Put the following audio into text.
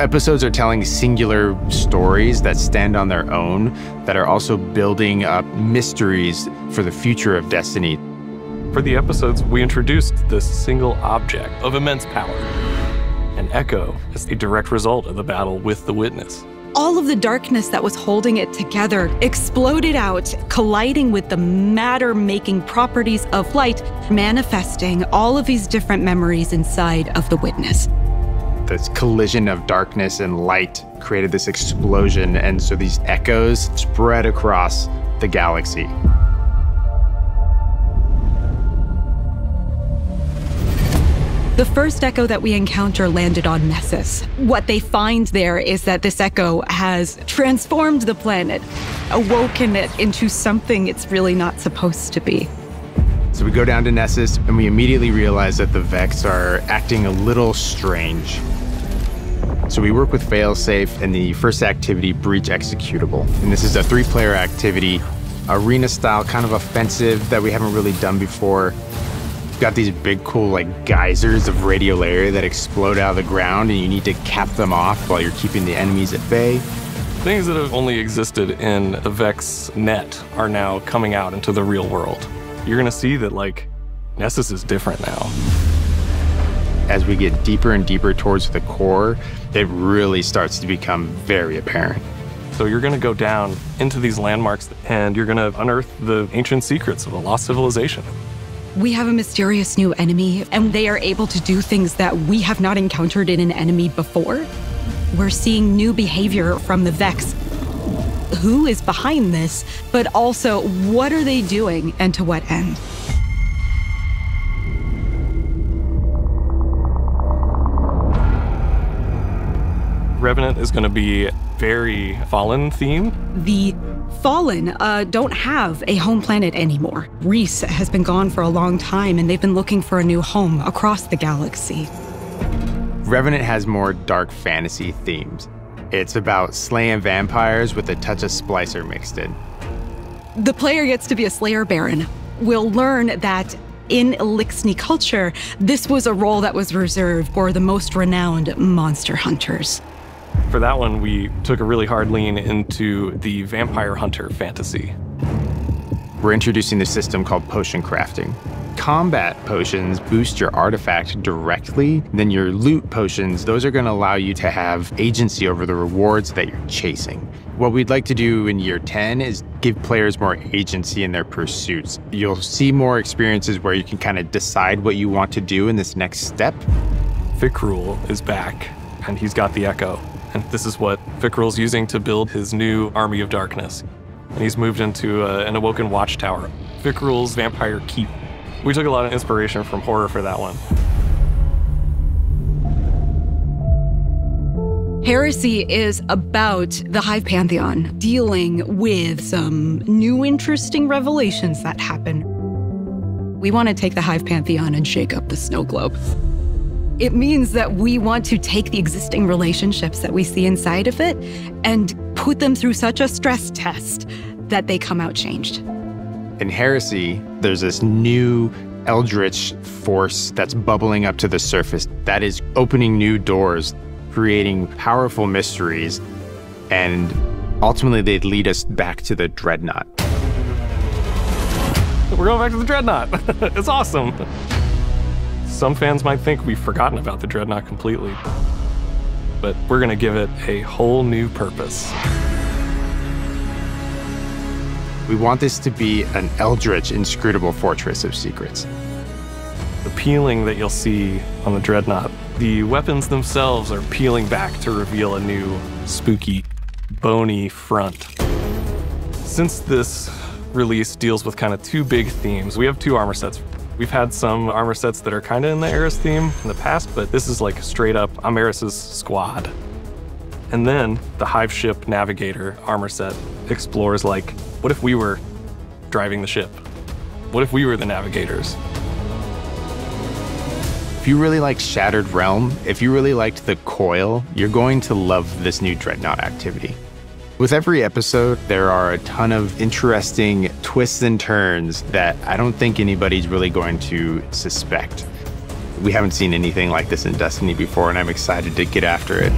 Episodes are telling singular stories that stand on their own, that are also building up mysteries for the future of Destiny. For the episodes, we introduced this single object of immense power. An echo is a direct result of the battle with the witness. All of the darkness that was holding it together exploded out, colliding with the matter-making properties of light, manifesting all of these different memories inside of the witness. This collision of darkness and light created this explosion, and so these echoes spread across the galaxy. The first echo that we encounter landed on Nessus. What they find there is that this echo has transformed the planet, awoken it into something it's really not supposed to be. So we go down to Nessus, and we immediately realize that the Vex are acting a little strange. So we work with Failsafe and the first activity, Breach Executable. And this is a 3-player activity, arena style, kind of offensive that we haven't really done before. Got these big, cool, like, geysers of radiolaria that explode out of the ground, and you need to cap them off while you're keeping the enemies at bay. Things that have only existed in the Vex net are now coming out into the real world. You're gonna see that, like, Nessus is different now. As we get deeper and deeper towards the core, it really starts to become very apparent. So you're gonna go down into these landmarks, and you're gonna unearth the ancient secrets of a lost civilization. We have a mysterious new enemy, and they are able to do things that we have not encountered in an enemy before. We're seeing new behavior from the Vex. Who is behind this, but also what are they doing and to what end? Revenant is going to be very Fallen themed. The Fallen don't have a home planet anymore. Reese has been gone for a long time, and they've been looking for a new home across the galaxy. Revenant has more dark fantasy themes. It's about slaying vampires with a touch of Splicer mixed in. The player gets to be a Slayer Baron. We'll learn that in Elixni culture, this was a role that was reserved for the most renowned monster hunters. For that one, we took a really hard lean into the vampire hunter fantasy. We're introducing the system called potion crafting. Combat potions boost your artifact directly, then your loot potions, those are going to allow you to have agency over the rewards that you're chasing. What we'd like to do in year 10 is give players more agency in their pursuits. You'll see more experiences where you can kind of decide what you want to do in this next step. Fikrul is back, and he's got the Echo. And this is what Fikrul's using to build his new army of darkness. And he's moved into an awoken watchtower. Fikrul's vampire keep. We took a lot of inspiration from horror for that one. Heresy is about the Hive Pantheon, dealing with some new interesting revelations that happen. We want to take the Hive Pantheon and shake up the snow globe. It means that we want to take the existing relationships that we see inside of it and put them through such a stress test that they come out changed. In Heresy, there's this new eldritch force that's bubbling up to the surface that is opening new doors, creating powerful mysteries, and ultimately they'd lead us back to the Dreadnought. We're going back to the Dreadnought. It's awesome. Some fans might think we've forgotten about the Dreadnought completely, but we're going to give it a whole new purpose. We want this to be an eldritch, inscrutable fortress of secrets. The peeling that you'll see on the Dreadnought, the weapons themselves are peeling back to reveal a new, spooky, bony front. Since this release deals with kind of two big themes, we have two armor sets. We've had some armor sets that are kind of in the Eris theme in the past, but this is like straight up, I'm Eris's squad. And then the Hive Ship Navigator armor set explores like, what if we were driving the ship? What if we were the navigators? If you really liked Shattered Realm, if you really liked the Coil, you're going to love this new Dreadnought activity. With every episode, there are a ton of interesting twists and turns that I don't think anybody's really going to suspect. We haven't seen anything like this in Destiny before, and I'm excited to get after it.